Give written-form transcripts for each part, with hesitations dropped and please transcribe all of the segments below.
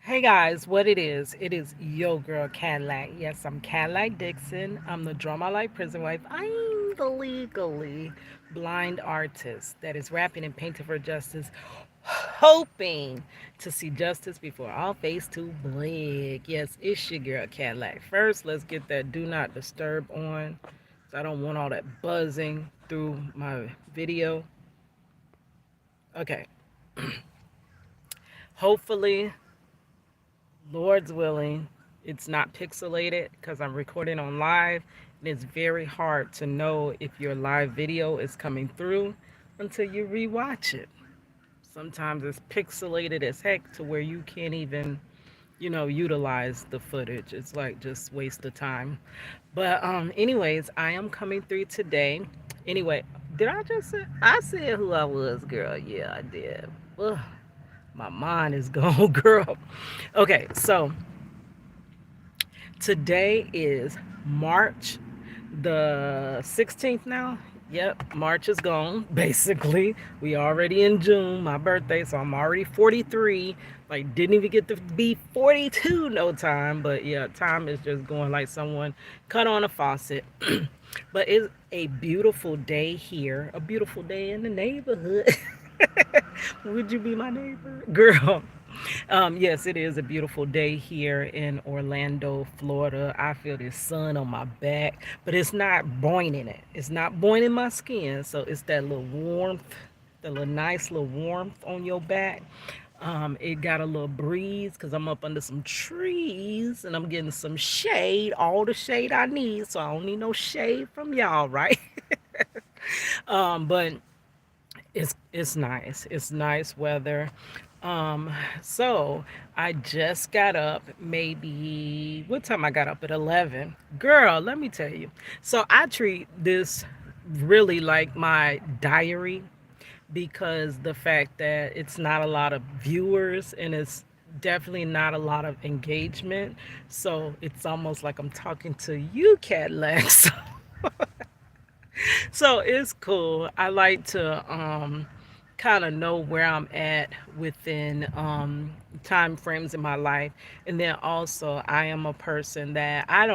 Hey guys, what it is yo girl Cadillac. Yes, I'm Cadillac Dixon. I'm the drama like prison wife. I'm the legally blind artist that is rapping and painting for justice, hoping to see justice before all face too black. Yes, it's your girl Cadillac. First, let's get that do not disturb on. So I don't want all that buzzing through my video. Okay. Hopefully Lord's willing, it's not pixelated because I'm recording on live, and it's very hard to know if your live video is coming through until you rewatch it. Sometimes it's pixelated as heck to where you can't even, utilize the footage. It's like just waste of time. But anyways, I am coming through today. Anyway, did I just say I said who I was, girl? Yeah, I did. Ugh, my mind is gone, girl. Okay, so today is March the 16th now. Yep, March is gone, basically. We already in June, my birthday, so I'm already 43. Like, didn't even get to be 42 no time. But yeah, time is just going like someone cut on a faucet. But it's a beautiful day here, a beautiful day in the neighborhood. Would you be my neighbor? Girl. Yes, it is a beautiful day here in Orlando, Florida. I feel the sun on my back, but it's not boiling it. It's not boiling my skin. So it's that little warmth, the little nice little warmth on your back. It got a little breeze because I'm up under some trees and I'm getting some shade, all the shade I need. So I don't need no shade from y'all, right? But it's nice. It's nice weather. Um, so I just got up, maybe what time I got up at 11. Girl, let me tell you. So I treat this really like my diary because the fact that it's not a lot of viewers and it's definitely not a lot of engagement. So it's almost like I'm talking to you, Cadillac. So it's cool. I like to kind of know where I'm at within time frames in my life. And then also, I am a person that I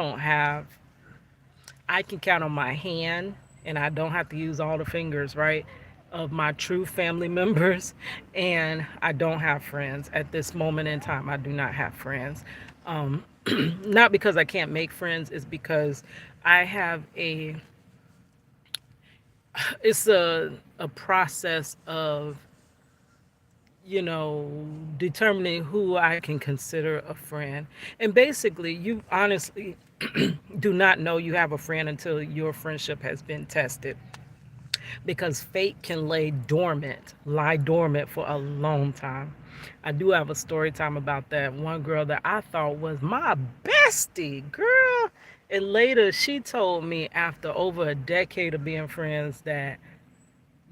can count on my hand, and I don't have to use all the fingers, right? Of my true family members. And I don't have friends. At this moment in time, I do not have friends. Not because I can't make friends, it's because I have it's a process of determining who I can consider a friend. And basically, you honestly do not know you have a friend until your friendship has been tested, because fate can lie dormant for a long time. I do have a story time about that one girl that I thought was my bestie, girl. And later she told me, after over a decade of being friends, that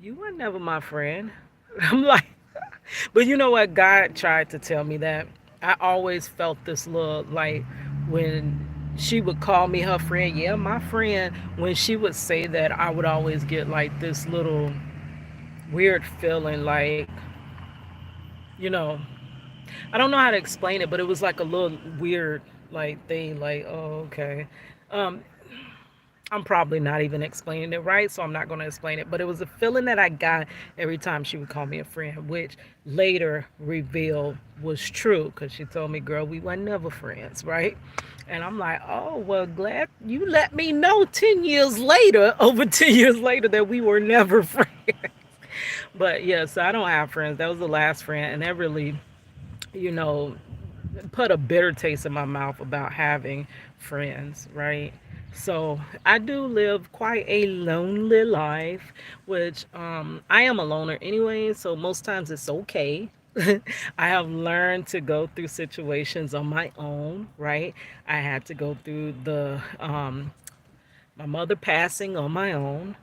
you were never my friend. I'm like, but you know what? God tried to tell me that. I always felt this little, like, when she would call me her friend, yeah, my friend, when she would say that, I would always get like this little weird feeling, like, you know, I don't know how to explain it, but it was like a little weird, like, thing, like, oh, okay. Um, I'm probably not even explaining it right, so I'm not going to explain it. But it was a feeling that I got every time she would call me a friend, which later revealed was true because she told me, girl, we were never friends, right? And I'm like, oh, well, glad you let me know 10 years later, over 10 years later, that we were never friends. But yes, yeah, so I don't have friends. That was the last friend. And that really, you know, put a bitter taste in my mouth about having friends, right? So I do live quite a lonely life, which I am a loner anyway, so most times it's okay. I have learned to go through situations on my own, right? I had to go through my mother passing on my own.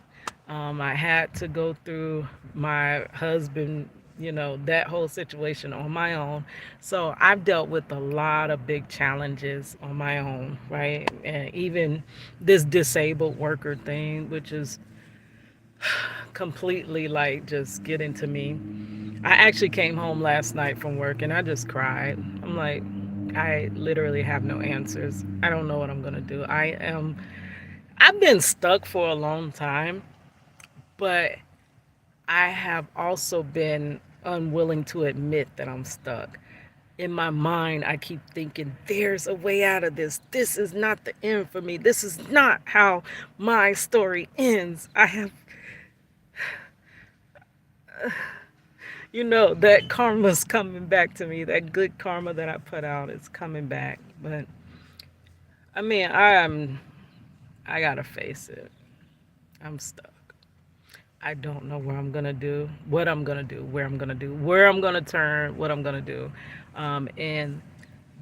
I had to go through my husband, that whole situation on my own. So I've dealt with a lot of big challenges on my own, right? And even this disabled worker thing, which is completely like just getting to me. I actually came home last night from work and I just cried. I'm like, I literally have no answers. I don't know what I'm gonna do. I've been stuck for a long time, but I have also been unwilling to admit that I'm stuck. In my mind, I keep thinking, there's a way out of this. This is not the end for me. This is not how my story ends. That karma's coming back to me. That good karma that I put out is coming back. But I mean, I gotta face it. I'm stuck. I don't know where I'm gonna do, what I'm gonna do, where I'm gonna do, where I'm gonna turn, what I'm gonna do. And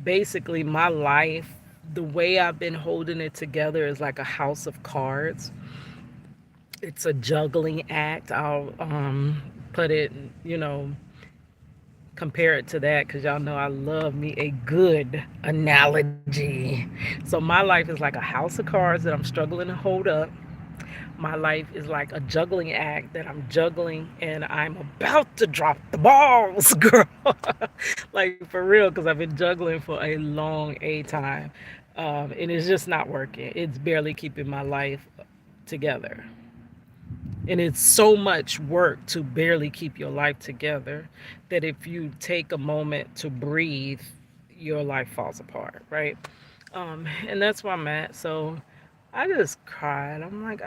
basically, my life, the way I've been holding it together is like a house of cards. It's a juggling act. I'll put it, you know, compare it to that because y'all know I love me a good analogy. So my life is like a house of cards that I'm struggling to hold up. My life is like a juggling act that I'm juggling and I'm about to drop the balls, girl. Like for real, because I've been juggling for a long a time. And it's just not working. It's barely keeping my life together. And it's so much work to barely keep your life together that if you take a moment to breathe, your life falls apart, right? And that's where I'm at. So I just cried. I'm not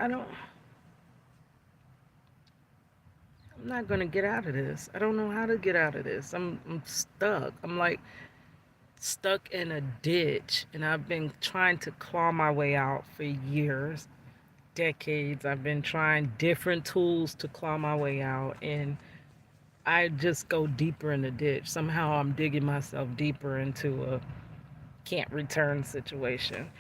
gonna get out of this. I don't know how to get out of this. I'm stuck. I'm like stuck in a ditch, and I've been trying to claw my way out for years, decades. I've been trying different tools to claw my way out, and I just go deeper in the ditch. Somehow I'm digging myself deeper into a can't return situation.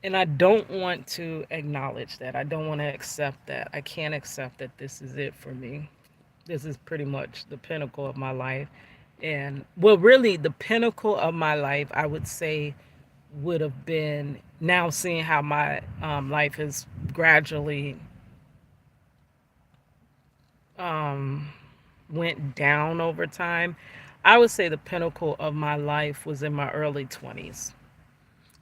And I don't want to acknowledge that. I don't want to accept that. I can't accept that this is it for me. This is pretty much the pinnacle of my life. And well, really, the pinnacle of my life, I would say, would have been now seeing how my life has gradually um, went down over time. I would say the pinnacle of my life was in my early 20s.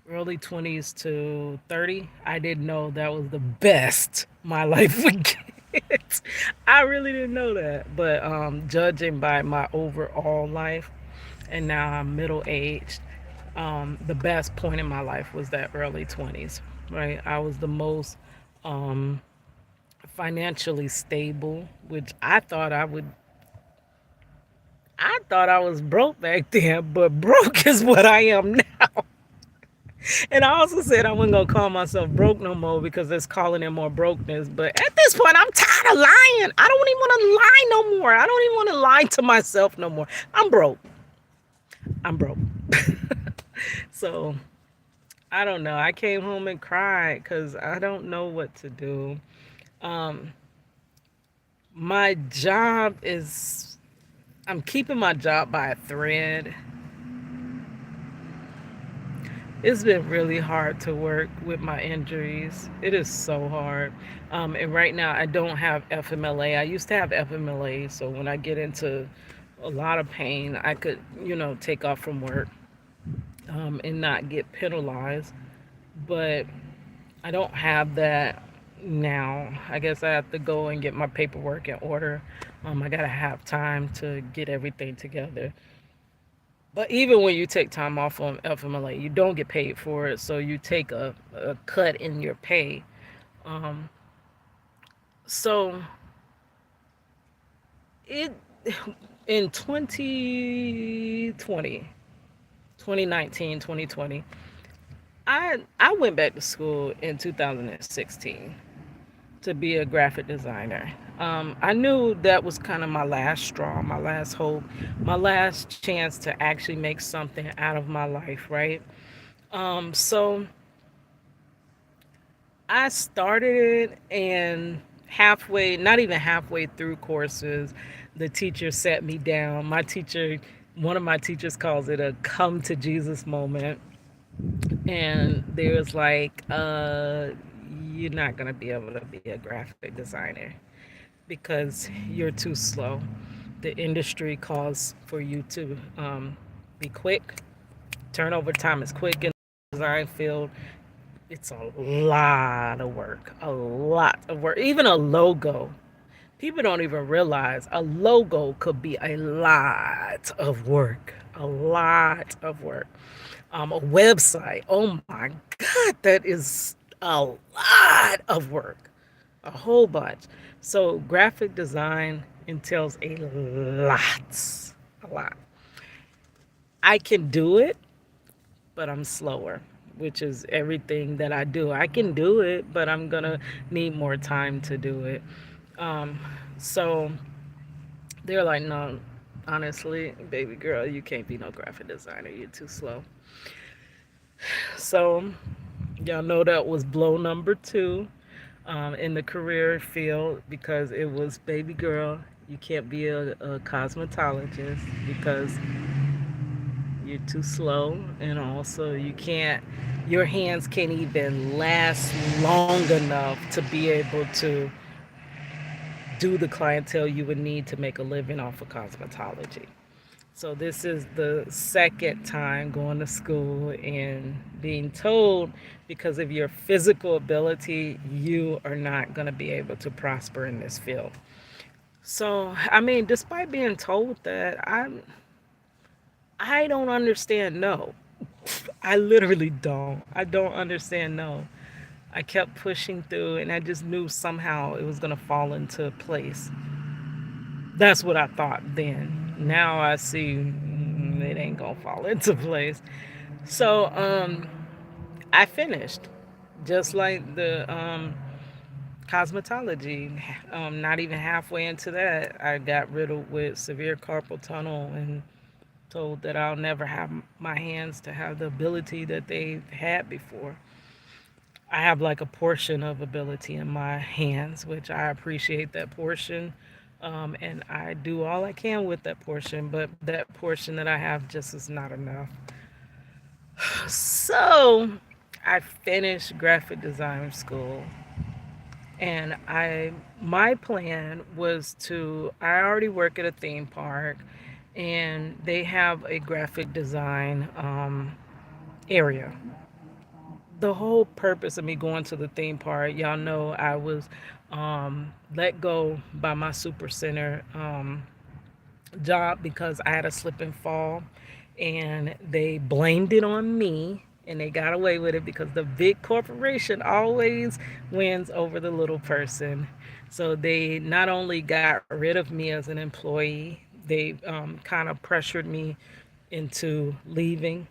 Early 20s to 30. I didn't know that was the best my life would get. I really didn't know that. But judging by my overall life, and now I'm middle aged, the best point in my life was that early 20s, right? I was the most um, financially stable, which I thought I was broke back then, but broke is what I am now. And I also said I wasn't gonna call myself broke no more because that's calling in more brokenness. But at this point, I'm tired of lying. I don't even want to lie no more. I don't even want to lie to myself no more. I'm broke. I'm broke. So I don't know. I came home and cried because I don't know what to do. Um, my job is, I'm keeping my job by a thread. It's been really hard to work with my injuries. It is so hard. And right now, I don't have FMLA. I used to have FMLA, so when I get into a lot of pain, I could, take off from work and not get penalized. But I don't have that now. I guess I have to go and get my paperwork in order. I got to have time to get everything together. But even when you take time off on FMLA, you don't get paid for it. So you take a cut in your pay. Um, so it in 2020, 2019, 2020, I went back to school in 2016 to be a graphic designer. I knew that was kind of my last straw, my last hope, my last chance to actually make something out of my life, right? So I started it, and halfway, not even halfway through courses, the teacher sat me down. One of my teachers calls it a come to Jesus moment. And there was like, you're not going to be able to be a graphic designer because you're too slow. The industry calls for you to be quick. Turnover time is quick in the design field. It's a lot of work, a lot of work. Even a logo, people don't even realize a logo could be a lot of work. A lot of work. A website, oh my God, that is a lot of work. A whole bunch. So, graphic design entails a lot. A lot. I can do it, but I'm slower, which is everything that I do. I can do it, but I'm gonna need more time to do it. Um, so they're like, no, honestly, baby girl, you can't be no graphic designer. You're too slow. So y'all know that was blow number two in the career field because it was baby girl. You can't be a cosmetologist because you're too slow, and also you can't. Your hands can't even last long enough to be able to do the clientele you would need to make a living off of cosmetology. So this is the second time going to school and being told because of your physical ability, you are not going to be able to prosper in this field. So, I mean, despite being told that, I don't understand no. I literally don't. I don't understand no. I kept pushing through and I just knew somehow it was going to fall into place. That's what I thought then. Now I see it ain't gonna fall into place. So I finished, just like the cosmetology. Not even halfway into that, I got riddled with severe carpal tunnel and told that I'll never have my hands to have the ability that they had before. I have like a portion of ability in my hands, which I appreciate that portion. And I do all I can with that portion, but that portion that I have just is not enough. So I finished graphic design school, and my plan was to I already work at a theme park, and they have a graphic design area. The whole purpose of me going to the theme park, y'all know I was let go by my super center job because I had a slip and fall, and they blamed it on me, and they got away with it because the big corporation always wins over the little person. So they not only got rid of me as an employee, they kind of pressured me into leaving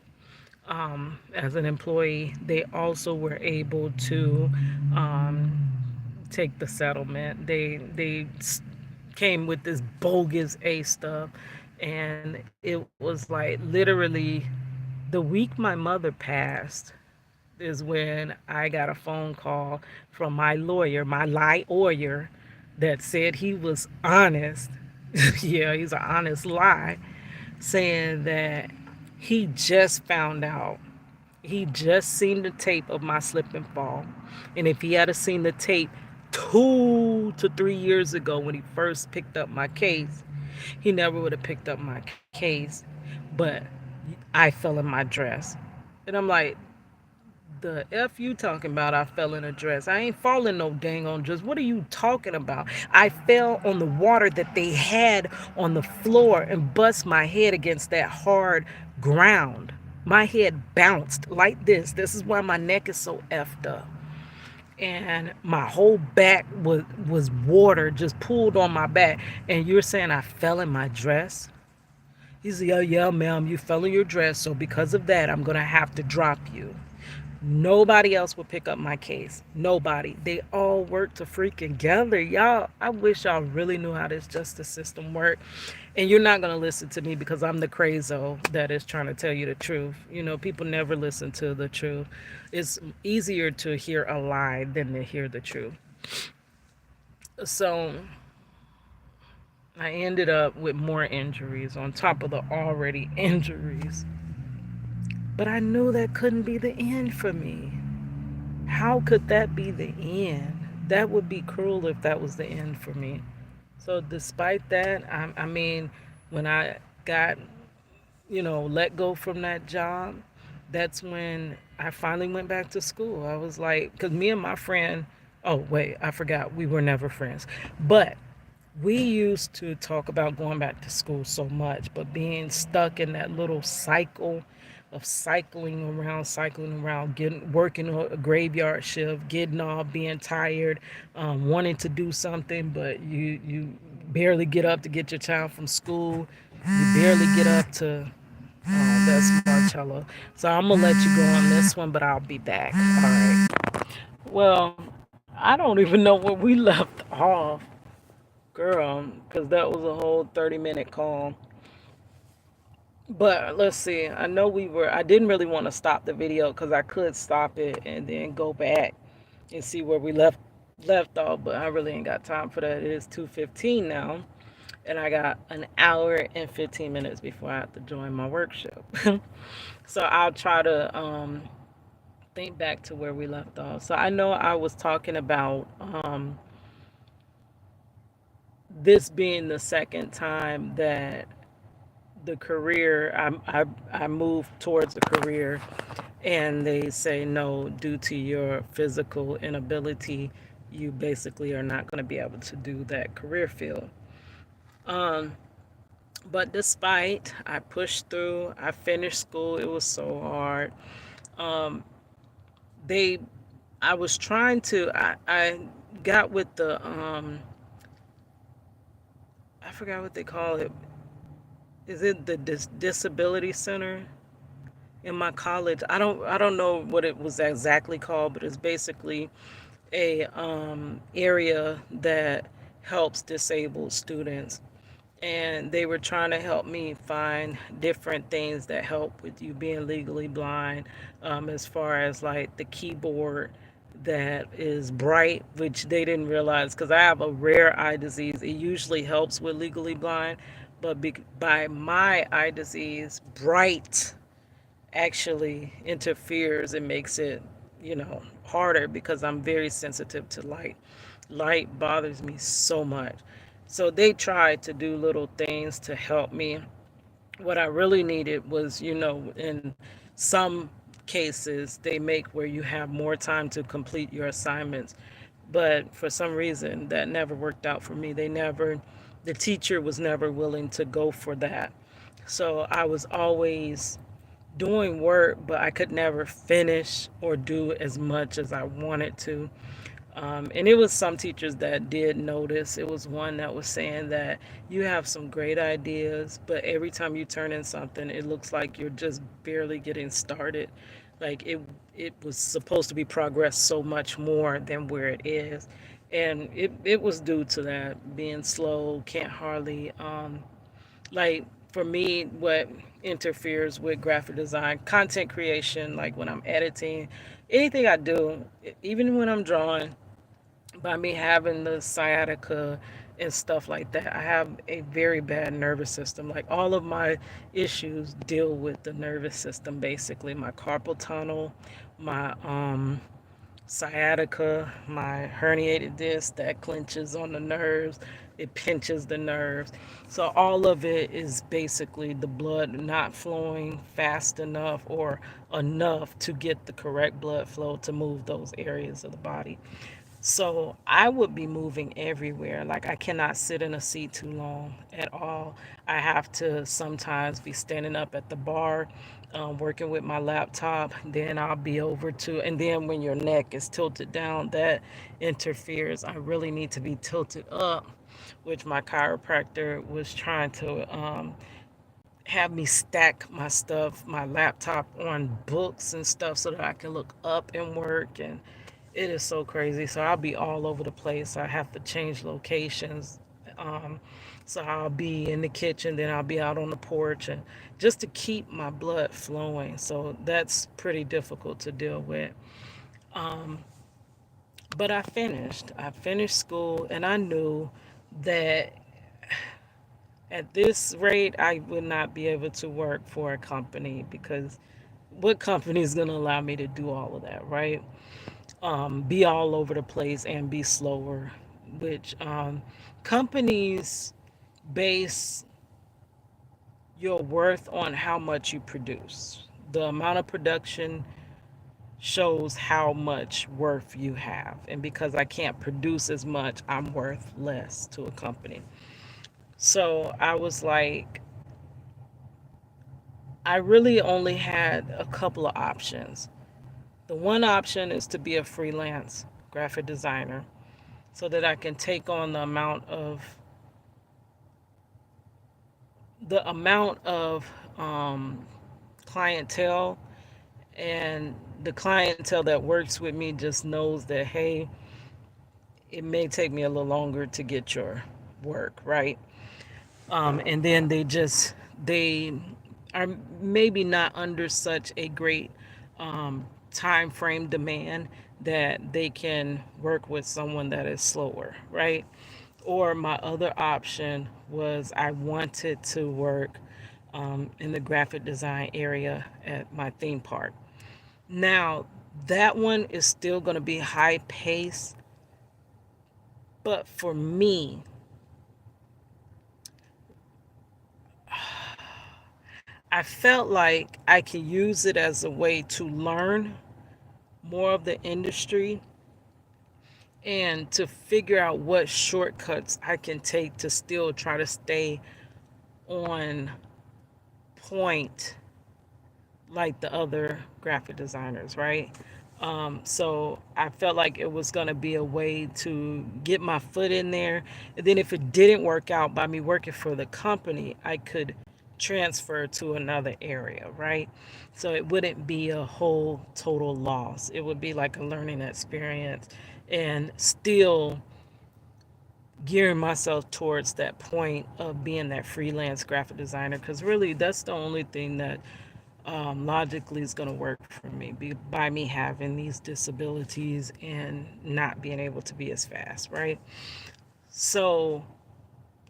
as an employee. They also were able to um, take the settlement. They came with this bogus A stuff, and it was like literally the week my mother passed is when I got a phone call from my lawyer, my lawyer, that said he was honest. Yeah, he's an honest lie, saying that he just found out. He just seen the tape of my slip and fall. And if he had seen the tape 2 to 3 years ago when he first picked up my case, he never would have picked up my case. But I fell in my dress. And I'm like, the F you talking about I fell in a dress? I ain't falling no dang on dress. What are you talking about? I fell on the water that they had on the floor and bust my head against that hard ground. My head bounced like this. This is why my neck is so effed up. And my whole back was water just pooled on my back. And you're saying I fell in my dress? He said, yeah, yeah, ma'am, you fell in your dress. So because of that, I'm going to have to drop you. Nobody else would pick up my case. Nobody. They all work to freaking together. Y'all, I wish y'all really knew how this justice system worked. And you're not going to listen to me because I'm the crazo that is trying to tell you the truth. You know, people never listen to the truth. It's easier to hear a lie than to hear the truth. So I ended up with more injuries on top of the already injuries. But I knew that couldn't be the end for me. How could that be the end? That would be cruel if that was the end for me. So despite that, I mean, when I got, let go from that job, that's when I finally went back to school. I was like, because me and my friend, oh, wait, I forgot, we were never friends. But we used to talk about going back to school so much, but being stuck in that little cycle of cycling around, getting working a graveyard shift, getting off, being tired, wanting to do something, but you barely get up to get your child from school. You barely get up to. Oh, that's Marcello. So I'm gonna let you go on this one, but I'll be back. All right. Well, I don't even know where we left off, girl, because that was a whole 30-minute call. But let's see. I know we were. I didn't really want to stop the video because I could stop it and then go back and see where we left off. But I really ain't got time for that. It is 2:15 now, and I got an hour and 15 minutes before I have to join my workshop. So I'll try to think back to where we left off. So I know I was talking about this being the second time that the career I moved towards the career, and they say no, due to your physical inability, you basically are not going to be able to do that career field. Um, but despite I pushed through, I finished school. It was so hard. Um, they I was trying to I got with the I forgot what they call it. Is it the disability center in my college? I don't know what it was exactly called, but it's basically a area that helps disabled students, and they were trying to help me find different things that help with you being legally blind, as far as like the keyboard that is bright, which they didn't realize because I have a rare eye disease. It usually helps with legally blind, but by my eye disease, bright actually interferes and makes it, harder because I'm very sensitive to light. Light bothers me so much. So they tried to do little things to help me. What I really needed was, in some cases, they make where you have more time to complete your assignments. But for some reason, that never worked out for me. The teacher was never willing to go for that. So I was always doing work, but I could never finish or do as much as I wanted to. And it was some teachers that did notice. It was one that was saying that you have some great ideas, but every time you turn in something, it looks like you're just barely getting started. Like it was supposed to be progressed so much more than where it is. And it was due to that being slow, can't hardly like for me what interferes with graphic design content creation, like when I'm editing anything I do, even when I'm drawing, by me having the sciatica and stuff like that, I have a very bad nervous system. Like all of my issues deal with the nervous system, basically my carpal tunnel, my sciatica, my herniated disc that clenches on the nerves, it pinches the nerves. So all of it is basically the blood not flowing fast enough or enough to get the correct blood flow to move those areas of the body. So I would be moving everywhere. Like I cannot sit in a seat too long at all. I have to sometimes be standing up at the bar, working with my laptop. Then I'll be over to, and then when your neck is tilted down, that interferes. I really need to be tilted up, which my chiropractor was trying to have me stack my stuff, my laptop on books and stuff so that I can look up and work. And it is so crazy. So I'll be all over the place. I have to change locations. Um, so I'll be in the kitchen, then I'll be out on the porch, and just to keep my blood flowing. So that's pretty difficult to deal with. Um, but I finished. I finished school, and I knew that at this rate, I would not be able to work for a company because what company is going to allow me to do all of that, right? Be all over the place and be slower. which companies base your worth on how much you produce. The amount of production shows how much worth you have. And because I can't produce as much, I'm worth less to a company. So I was like, I really only had a couple of options. The one option is to be a freelance graphic designer so that I can take on the amount of um, clientele, and the clientele that works with me just knows that, hey, it may take me a little longer to get your work right. And then they are maybe not under such a great time frame demand that they can work with someone that is slower, right? Or my other option was I wanted to work in the graphic design area at my theme park. Now, that one is still going to be high pace, but for me, I felt like I could use it as a way to learn more of the industry and to figure out what shortcuts I can take to still try to stay on point like the other graphic designers, right? So I felt like it was going to be a way to get my foot in there. And then if it didn't work out by me working for the company, I could transfer to another area, right? So it wouldn't be a whole total loss. It would be like a learning experience and still gearing myself towards that point of being that freelance graphic designer, because really that's the only thing that logically is going to work for me by me having these disabilities and not being able to be as fast, right? So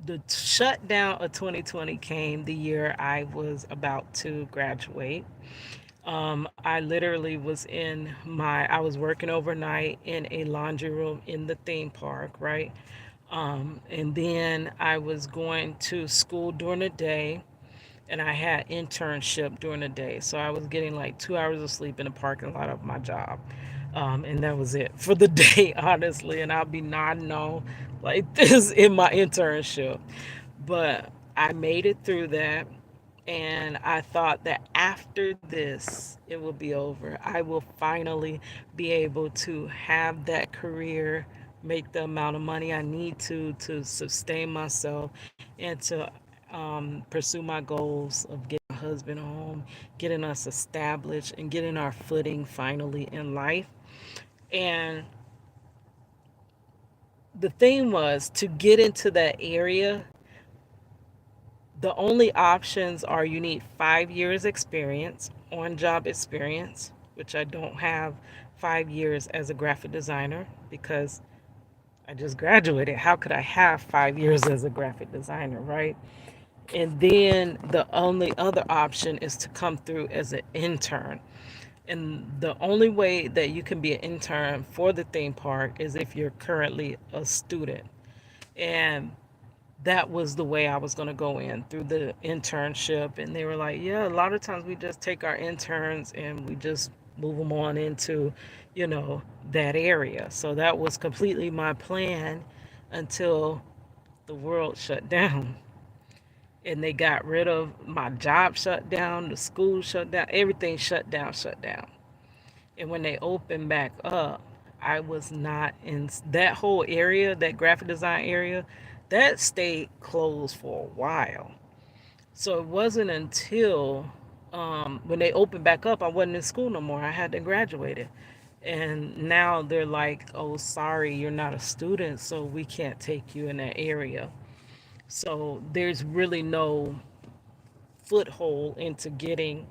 the shutdown of 2020 came the year I was about to graduate. I literally I was working overnight in a laundry room in the theme park, right? And then I was going to school during the day, and I had internship during the day. So I was getting like 2 hours of sleep in the parking lot of my job. And that was it for the day, honestly. And I'll be nodding on like this in my internship. But I made it through that. And I thought that after this, it will be over. I will finally be able to have that career, make the amount of money I need to sustain myself, and to pursue my goals of getting my husband home, getting us established, and getting our footing finally in life. And the thing was to get into that area, the only options are you need 5 years experience, on job experience, which I don't have 5 years as a graphic designer because I just graduated. How could I have 5 years as a graphic designer, right? And then the only other option is to come through as an intern. And the only way that you can be an intern for the theme park is if you're currently a student. And that was the way I was going to go in through the internship. And they were like, yeah, a lot of times we just take our interns and we just move them on into, you know, that area. So that was completely my plan until the world shut down. And they got rid of my job, shut down, the school shut down, everything shut down, shut down. And when they opened back up, I was not in that whole area, that graphic design area, that stayed closed for a while. So it wasn't until when they opened back up, I wasn't in school no more. I had to graduate. And now they're like, oh, sorry, you're not a student, so we can't take you in that area. So there's really no foothold into getting,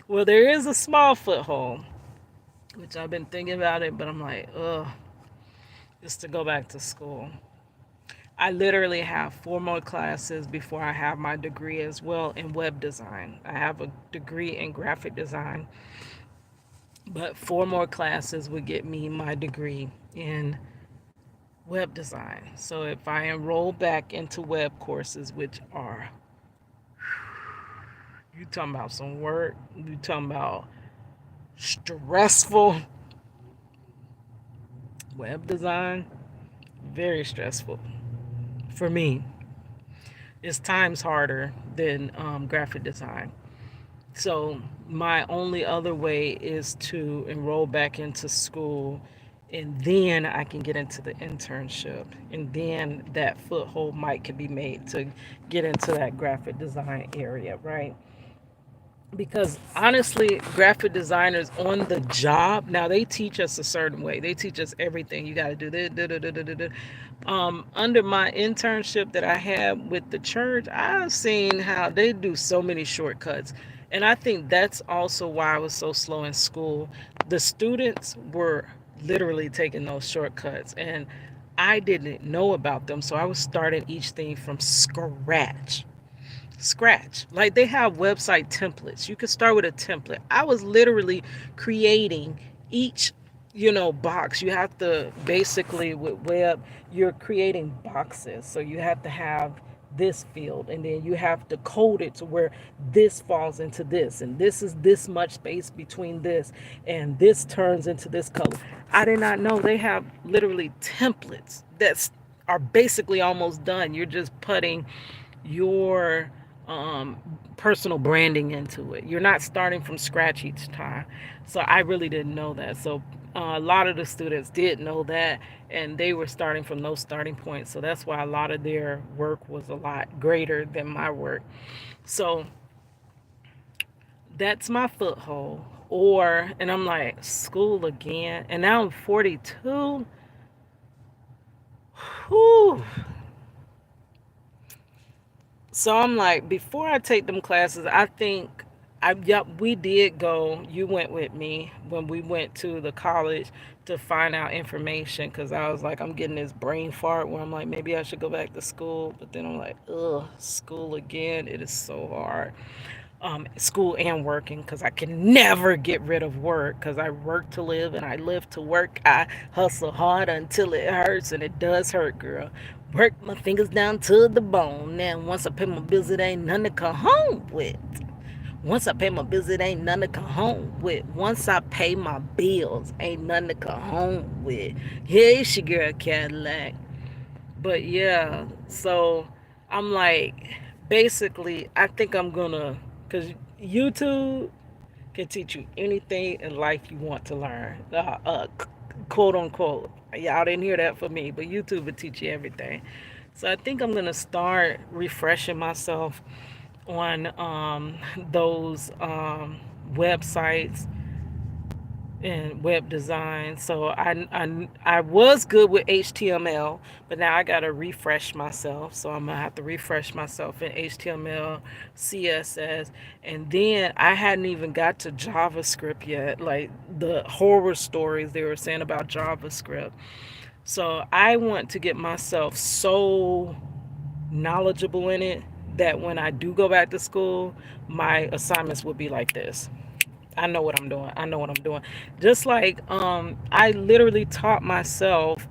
well, there is a small foothold, which I've been thinking about it, but I'm like, ugh, just to go back to school. I literally have 4 more classes before I have my degree as well in web design. I have a degree in graphic design, but 4 more classes would get me my degree in Web design. So if I enroll back into web courses, which are, you talking about some work, you talking about stressful web design, very stressful for me. It's times harder than graphic design. So my only other way is to enroll back into school, and then I can get into the internship, and then that foothold might could be made to get into that graphic design area, right? Because honestly, graphic designers on the job now, they teach us a certain way. They teach us everything. You got to do this, under my internship that I had with the church, I've seen how they do so many shortcuts. And I think that's also why I was so slow in school. The students were literally taking those shortcuts, and I didn't know about them. So I was starting each thing from scratch. Like they have website templates. You could start with a template. I was literally creating each, box. You have to basically with web, you're creating boxes. So you have to have this field, and then you have to code it to where this falls into this, and this is this much space between this, and this turns into this color. I did not know they have literally templates that are basically almost done. You're just putting your personal branding into it. You're not starting from scratch each time. So I really didn't know that. So a lot of the students did know that, and they were starting from those starting points. So that's why a lot of their work was a lot greater than my work. So that's my foothold. Or, and I'm like, school again. And now I'm 42. Whew. So I'm like, before I take them classes, I think yep, we did go. You went with me when we went to the college to find out information because I was like, I'm getting this brain fart where I'm like, maybe I should go back to school. But then I'm like, ugh, school again. It is so hard. School and working because I can never get rid of work because I work to live and I live to work. I hustle hard until it hurts, and it does hurt, girl. Work my fingers down to the bone. Now, once I pay my bills, it ain't nothing to come home with. Once I pay my bills, it ain't nothing to come home with. Once I pay my bills, ain't nothing to come home with. Yeah, it's your girl Cadillac. But yeah, so I'm like, basically, I think I'm gonna, because YouTube can teach you anything in life you want to learn, quote unquote. Y'all didn't hear that from me, but YouTube will teach you everything. So I think I'm gonna start refreshing myself on those websites in web design. So I was good with HTML, but now I got to refresh myself. So I'm going to have to refresh myself in HTML, CSS, and then I hadn't even got to JavaScript yet, like the horror stories they were saying about JavaScript. So I want to get myself so knowledgeable in it that when I do go back to school, my assignments will be like this. I know what I'm doing. I know what I'm doing. Just like I literally taught myself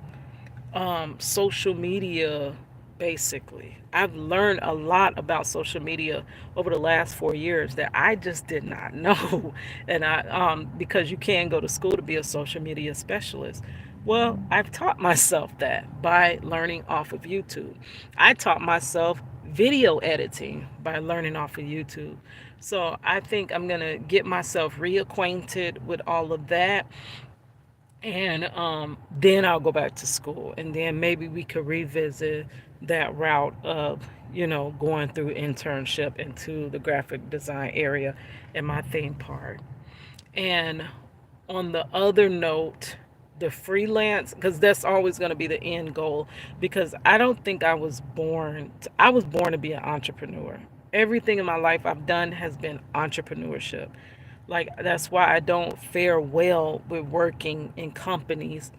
social media basically. I've learned a lot about social media over the last 4 years that I just did not know. And I because you can go to school to be a social media specialist. Well, I've taught myself that by learning off of YouTube. I taught myself video editing by learning off of YouTube. So I think I'm going to get myself reacquainted with all of that, and then I'll go back to school, and then maybe we could revisit that route of going through internship into the graphic design area in my theme park. And on the other note, the freelance, because that's always going to be the end goal, because I don't think I was born to be an entrepreneur. Everything in my life I've done has been entrepreneurship. Like that's why I don't fare well with working in companies.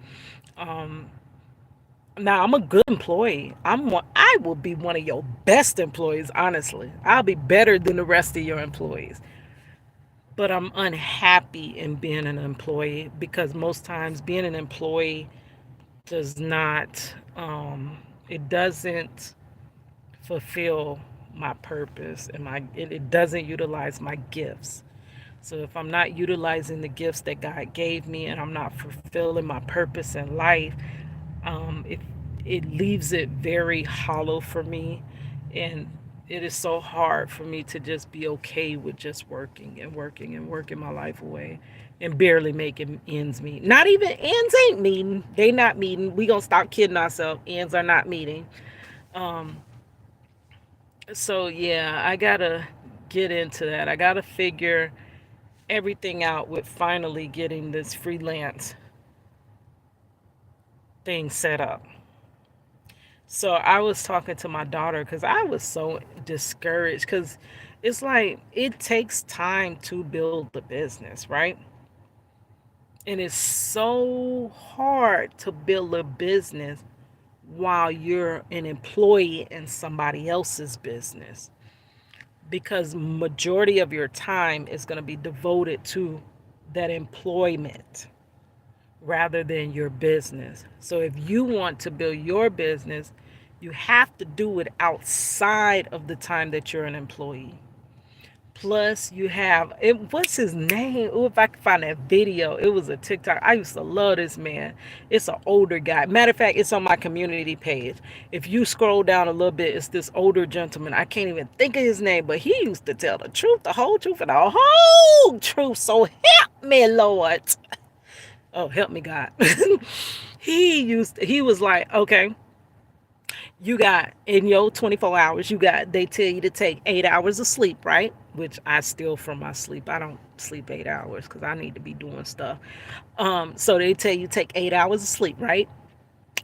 Um, Now I'm a good employee. I will be one of your best employees, honestly. I'll be better than the rest of your employees. But I'm unhappy in being an employee because most times being an employee does not, it doesn't fulfill my purpose, and it doesn't utilize my gifts. So if I'm not utilizing the gifts that God gave me, and I'm not fulfilling my purpose in life, it leaves it very hollow for me, and it is so hard for me to just be okay with just working and working and working my life away and barely making ends meet. Not even ends ain't meeting. They not meeting. We gonna stop kidding ourselves. Ends are not meeting. Um, so yeah, I gotta get into that. I gotta figure everything out with finally getting this freelance thing set up. So I was talking to my daughter because I was so discouraged because it's like it takes time to build the business, right? And it's so hard to build a business while you're an employee in somebody else's business, because majority of your time is going to be devoted to that employment rather than your business. So if you want to build your business, you have to do it outside of the time that you're an employee. Plus, you have it. What's his name? Oh, if I can find that video, it was a TikTok. I used to love this man. It's an older guy. Matter of fact, it's on my community page. If you scroll down a little bit, it's this older gentleman. I can't even think of his name, but he used to tell the truth, the whole truth, and the whole truth. So help me, Lord. Oh, help me, God. He was like, okay, you got in your 24 hours, you got, they tell you to take 8 hours of sleep, right? Which I steal from my sleep. I don't sleep 8 hours because I need to be doing stuff. So they tell you take 8 hours of sleep, right?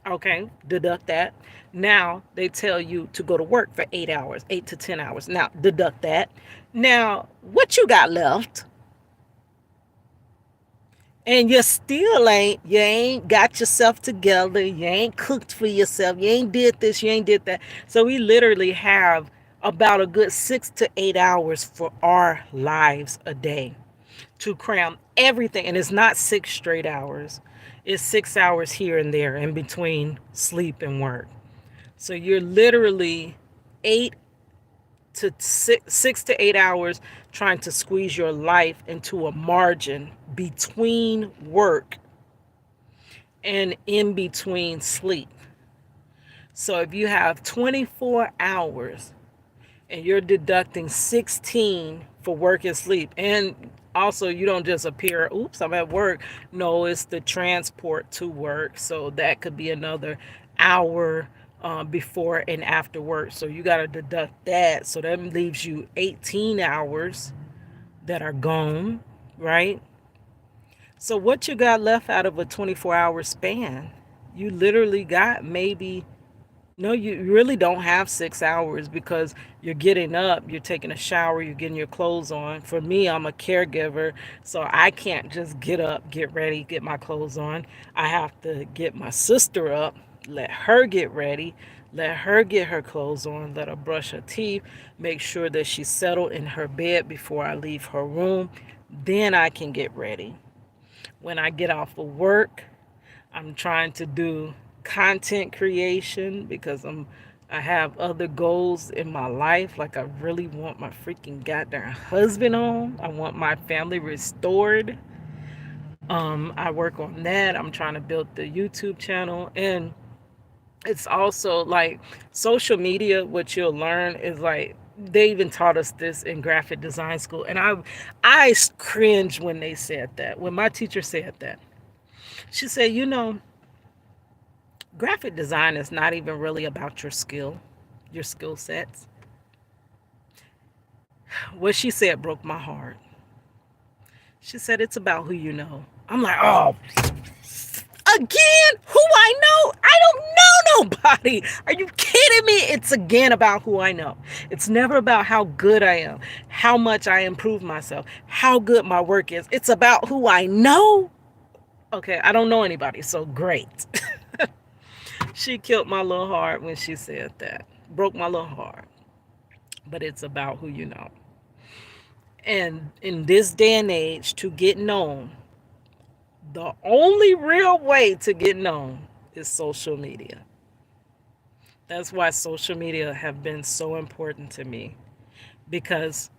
Okay, deduct that. Now they tell you to go to work for 8 hours, 8 to 10 hours. Now deduct that. Now what you got left? And you ain't got yourself together, you ain't cooked for yourself, you ain't did this, you ain't did that. So we literally have about a good 6 to 8 hours for our lives a day to cram everything. And it's not 6 straight hours, it's 6 hours here and there in between sleep and work. So you're literally 6 to 8 hours trying to squeeze your life into a margin between work and in between sleep. So if you have 24 hours and you're deducting 16 for work and sleep, and also you don't just appear, oops, I'm at work. No, it's the transport to work. So that could be another hour before and after work. So you got to deduct that. So that leaves you 18 hours that are gone, right? So what you got left out of a 24-hour span? You literally got maybe, no, you really don't have 6 hours because you're getting up, you're taking a shower, you're getting your clothes on. For me, I'm a caregiver, so I can't just get up, get ready, get my clothes on. I have to get my sister up, let her get ready, let her get her clothes on, let her brush her teeth, make sure that she's settled in her bed before I leave her room. Then I can get ready. When I get off of work, I'm trying to do content creation because I have other goals in my life. Like I really want my freaking goddamn husband home. I want my family restored. I work on that. I'm trying to build the YouTube channel, and it's also like social media. What you'll learn is like they even taught us this in graphic design school, and I cringed when they said that. When my teacher said that, she said, graphic design is not even really about your skill sets. What she said broke my heart. She said it's about who you know. I'm like, oh, again, who I know? I don't know nobody. Are you kidding me? It's again about who I know. It's never about how good I am, how much I improve myself, how good my work is. It's about who I know. Okay, I don't know anybody, so great. She killed my little heart when she said that. Broke my little heart. But it's about who you know. And in this day and age, to get known, the only real way to get known is social media. That's why social media have been so important to me, because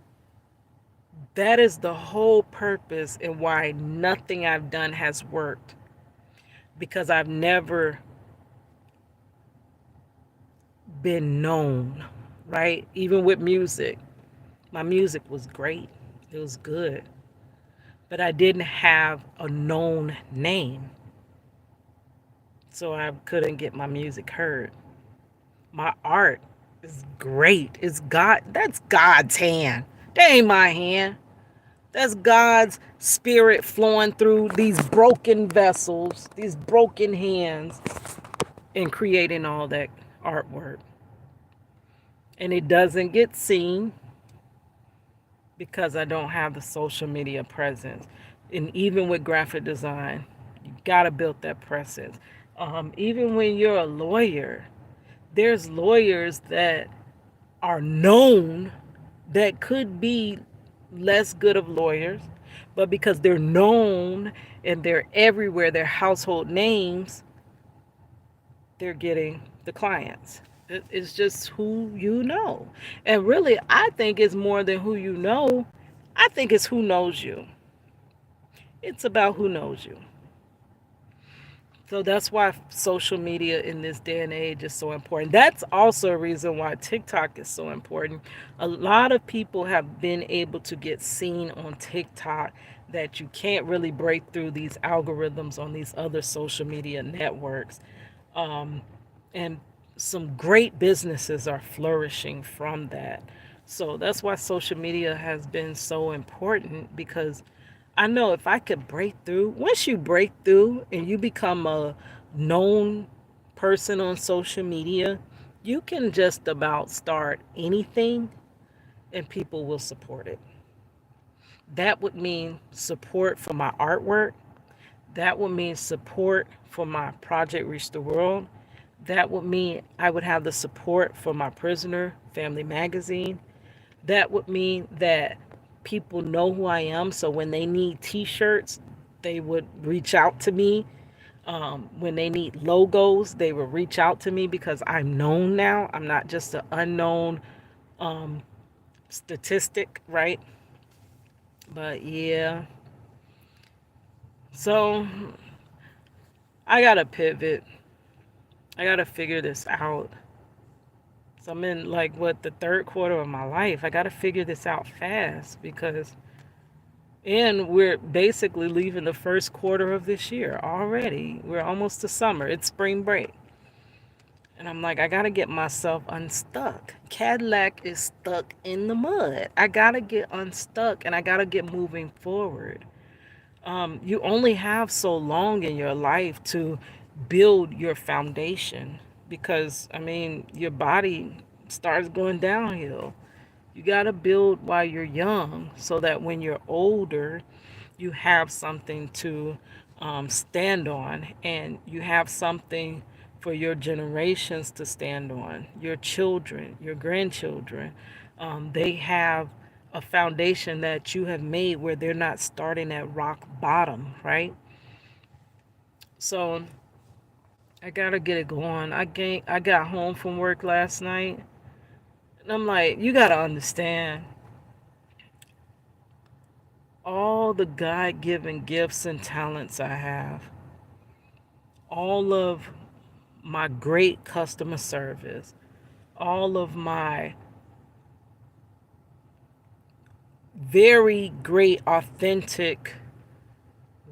that is the whole purpose and why nothing I've done has worked, because I've never been known, right? Even with music, my music was great, it was good, but I didn't have a known name, so I couldn't get my music heard. My art is great. It's God, that's God's hand. That ain't my hand. That's God's spirit flowing through these broken vessels, these broken hands, and creating all that artwork. And it doesn't get seen because I don't have the social media presence. And even with graphic design, you gotta build that presence. Even when you're a lawyer, there's lawyers that are known that could be less good of lawyers, but because they're known and they're everywhere, they're household names, they're getting the clients. It's just who you know. And really, I think it's more than who you know. I think it's who knows you. It's about who knows you. So that's why social media in this day and age is so important. That's also a reason why TikTok is so important. A lot of people have been able to get seen on TikTok that you can't really break through these algorithms on these other social media networks. Um, and some great businesses are flourishing from that. So that's why social media has been so important, because I know if I could break through, once you break through and you become a known person on social media, you can just about start anything and people will support it. That would mean support for my artwork. That would mean support for my project Reach the World. That would mean I would have the support for my Prisoner Family Magazine. That would mean that people know who I am. So when they need t shirts, they would reach out to me. When they need logos, they will reach out to me because I'm known now. I'm not just an unknown um, statistic, right? But yeah, so I got to pivot. I got to figure this out. So I'm in like what, the third quarter of my life. I got to figure this out fast, because and we're basically leaving the first quarter of this year already. We're almost to summer. It's spring break. And I'm like, I got to get myself unstuck. Cadillac is stuck in the mud. I got to get unstuck and I got to get moving forward. You only have so long in your life to build your foundation, because, I mean, your body starts going downhill. You got to build while you're young so that when you're older, you have something to stand on, and you have something for your generations to stand on, your children, your grandchildren. They have a foundation that you have made where they're not starting at rock bottom, right? So I gotta get it going. I got home from work last night, and I'm like, you gotta understand all the God given gifts and talents I have, all of my great customer service, all of my very great, authentic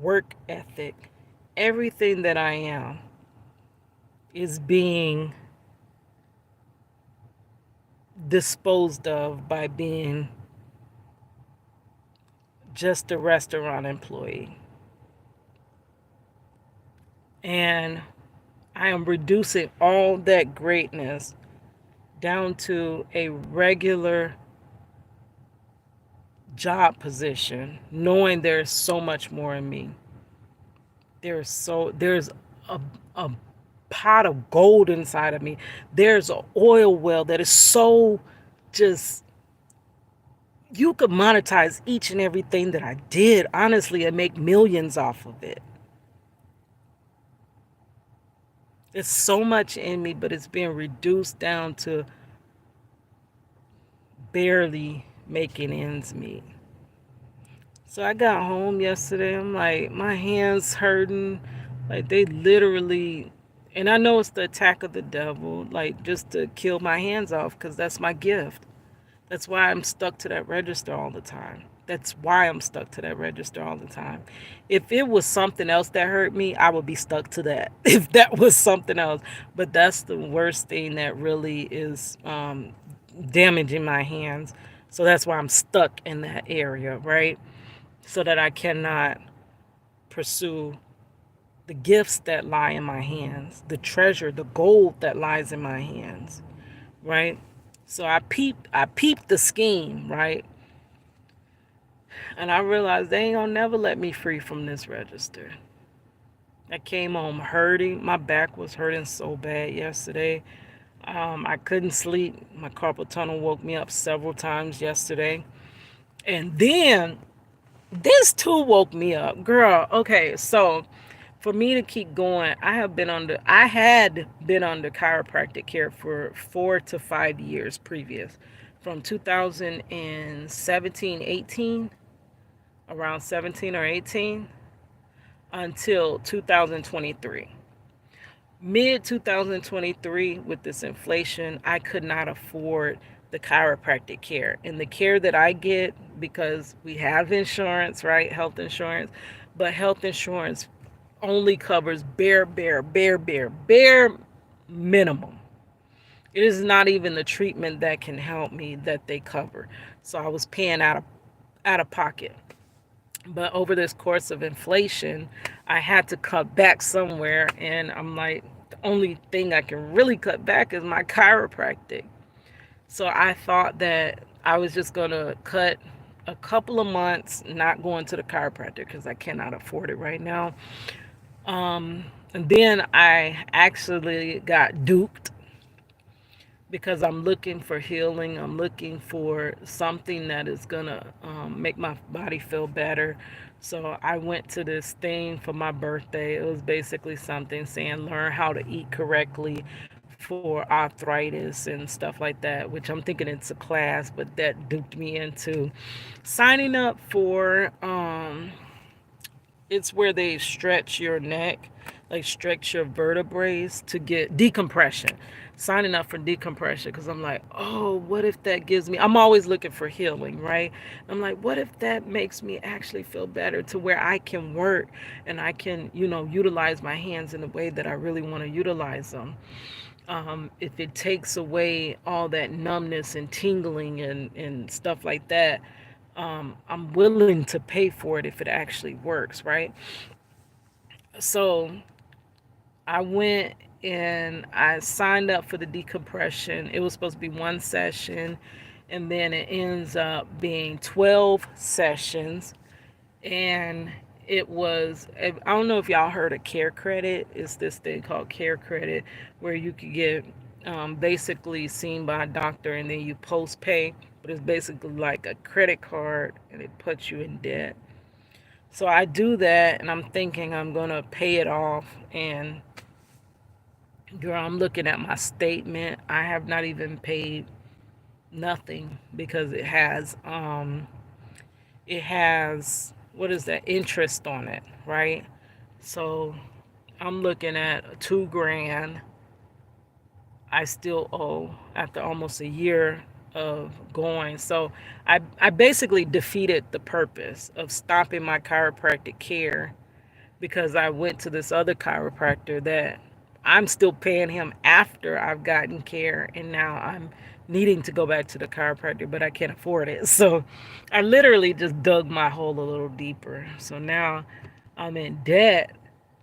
work ethic, everything that I am is being disposed of by being just a restaurant employee. And I am reducing all that greatness down to a regular job position, knowing there's so much more in me. There's a, a pot of gold inside of me. There's an oil well that is so just, you could monetize each and everything that I did, honestly, and make millions off of it. It's so much in me, but it's being reduced down to barely making ends meet. So I got home yesterday. I'm like, my hands hurting. Like they literally, and I know it's the attack of the devil, like just to kill my hands off because that's my gift. That's why I'm stuck to that register all the time. That's why I'm stuck to that register all the time. If it was something else that hurt me, I would be stuck to that. If that was something else. But that's the worst thing that really is damaging my hands. So that's why I'm stuck in that area, right? So that I cannot pursue the gifts that lie in my hands, the treasure, the gold that lies in my hands, right? So I peeped the scheme, right? And I realized they ain't gonna never let me free from this register. I came home hurting. My back was hurting so bad yesterday. I couldn't sleep. My carpal tunnel woke me up several times yesterday. And then this too woke me up. Girl, okay, so for me to keep going, I had been under chiropractic care for 4 to 5 years previous. From 2017, 18, around 17 or 18 until 2023. Mid 2023, with this inflation, I could not afford the chiropractic care. And the care that I get, because we have insurance, right? Health insurance, but health insurance only covers bare minimum. It is not even the treatment that can help me that they cover. So I was paying out of pocket. But over this course of inflation, I had to cut back somewhere. And I'm like, the only thing I can really cut back is my chiropractic. So I thought that I was just going to cut a couple of months not going to the chiropractor because I cannot afford it right now. And then I actually got duped because I'm looking for healing. I'm looking for something that is gonna make my body feel better. So I went to this thing for my birthday. It was basically something saying learn how to eat correctly for arthritis and stuff like that, which I'm thinking it's a class, but that duped me into signing up for it's where they stretch your neck, like stretch your vertebrae to get decompression. Signing up for decompression because I'm like, oh, what if that gives me? I'm always looking for healing, right? I'm like, what if that makes me actually feel better to where I can work and I can, utilize my hands in the way that I really want to utilize them. If it takes away all that numbness and tingling and stuff like that, I'm willing to pay for it if it actually works, right? So I went and I signed up for the decompression. It was supposed to be one session, and then it ends up being 12 sessions. And it was, I don't know if y'all heard of Care Credit. It's this thing called Care Credit where you could get basically seen by a doctor and then you post pay, but it's basically like a credit card and it puts you in debt. So I do that and I'm thinking I'm going to pay it off. And girl, I'm looking at my statement. I have not even paid nothing because it has what is that interest on it, right? So I'm looking at 2 grand I still owe after almost a year of going. So I basically defeated the purpose of stopping my chiropractic care because I went to this other chiropractor that I'm still paying him after I've gotten care, and now I'm needing to go back to the chiropractor, but I can't afford it. So I literally just dug my hole a little deeper. So now I'm in debt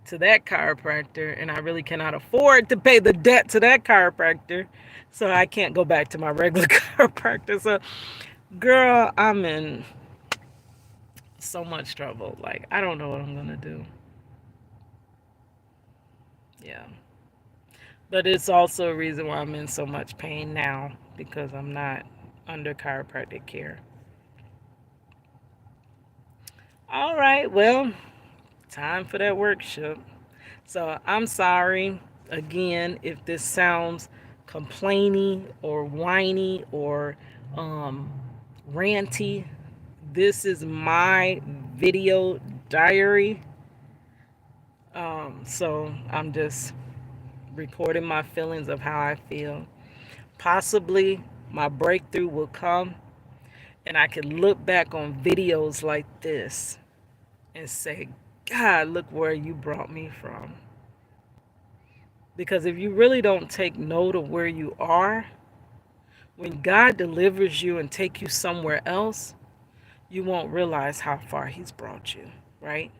to that chiropractor, and I really cannot afford to pay the debt to that chiropractor. So I can't go back to my regular chiropractor. So, girl, I'm in so much trouble. Like, I don't know what I'm going to do. Yeah. But it's also a reason why I'm in so much pain now because I'm not under chiropractic care. All right, well, time for that workshop. So I'm sorry. Again, if this sounds complaining or whiny or um, ranty, this is my video diary. So I'm just recording my feelings of how I feel. Possibly my breakthrough will come and I can look back on videos like this and say, God, look where you brought me from. Because if you really don't take note of where you are, when God delivers you and take you somewhere else, you won't realize how far he's brought you, right?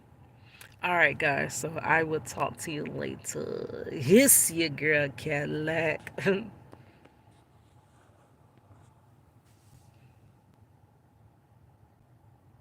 All right, guys. So I will talk to you later. Hiss your girl Cadillac.